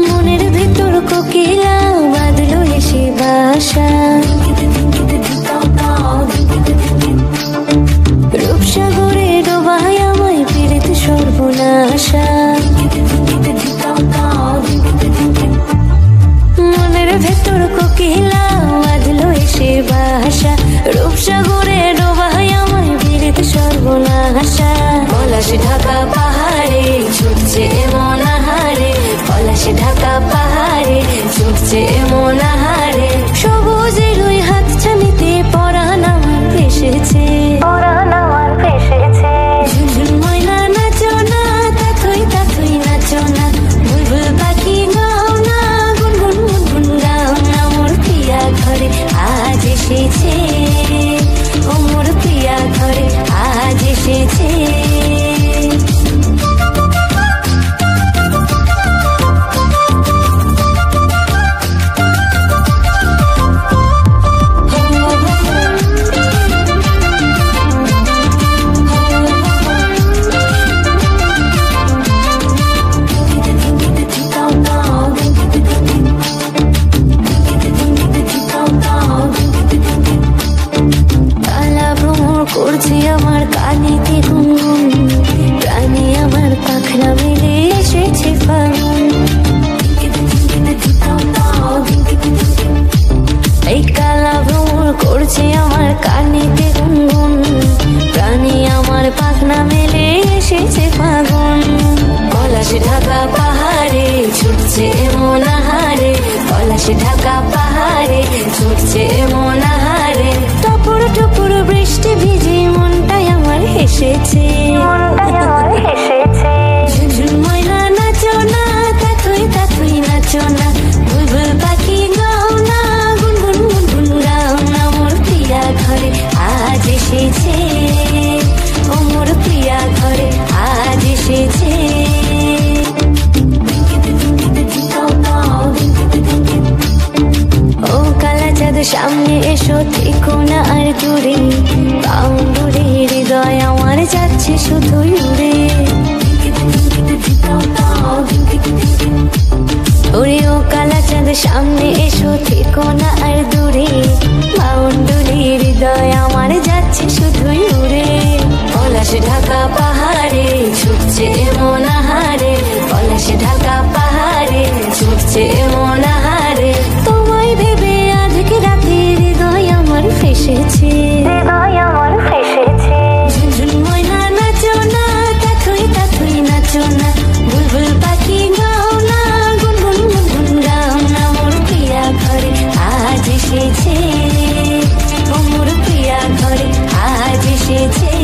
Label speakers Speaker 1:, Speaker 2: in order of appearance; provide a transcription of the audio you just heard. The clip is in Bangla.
Speaker 1: মনের ভেতর কোকিলা বাঁধলো এসে বাসা, রূপসাগরে ডোবায় আমায় পীড়িত সর্বনাশা। মনের ভেতর কোকিলা বাঁধলো এসে বাসা, রূপসাগরে ডোবায় আমায় পীড়িত সর্বনাশা। পলাশ ঢাকা পাহাড়ে ছুটছে এমন আহারে, পলাশ ঢাকা পাহাড়ে ছুটছে এমন আহারে। সবুজের ওই হাত ছানিতে পরাণ আমার ভেসেছে, পরাণ আমার ভেসেছে। ঝুনঝুন ময়না নাচো না, তাথই তাথই নাচো না, বুলবুল পাখি গাও না, গুনগুন গুনগুন গাও না। মোর প্রিয়া ঘরে আজ এসেছে, ও মোর প্রিয়া ঘরে আজ এসেছে। করছে আমার কানেতে গুনগুন, প্রাণে আমার পাখনা মেলে এসেছে ফাগুন। এই কালা ভ্রমর করছে আমার কানেতে গুনগুন, প্রাণে আমার পাখনা মেলে এসেছে ফাগুন। পলাশ ঢাকা পাহাড়ে ছুটছে এমন আহারে, পলাশ ঢাকা পাহাড়ে ছুটছে এমন আহারে। টপুর টপুর বৃষ্টি ভিজে মনটাই আমার হেসেছে, মনটাই আমার হেসেছে। ঝুনঝুন ময়না নাচো না, তাথই তাথই নাচো না, বুলবুল পাখি গাও না, গুনগুন গুনগুন গাও না। মোর প্রিয়া ঘরে আজ এসেছে, ও মোর প্রিয়া ঘরে আজ এসেছে। ও কালা চাঁদ সামনে এসো, থেকো না আর দূরে, বাউন্ডুরে হৃদয় আমার যাচ্ছে শুধুই উড়ে। ওরে ও কালা চাঁদ সামনে এসো, থেকো না আর দূরে, বাউন্ডুরে হৃদয় আমার যাচ্ছে শুধুই উড়ে। পলাশ ঢাকা পাহাড়ে ছুটছে এমন আহারে, পলাশ ঢাকা পাহাড়ে ছুটছে এমন আহারে। তোমায় ভেবে আজকে রাতে হৃদয় আমার ফেসেছে, হৃদয় আমার ফেসেছে। ঝুনঝুন ময়না নাচো না, তাথই তাথই নাচো না, বুলবুল পাখি গাও না, গুনগুন গুনগুন গাও না। মোর প্রিয়া ঘরে আজ এসেছে, ও মোর প্রিয়া ঘরে আজ এসেছে।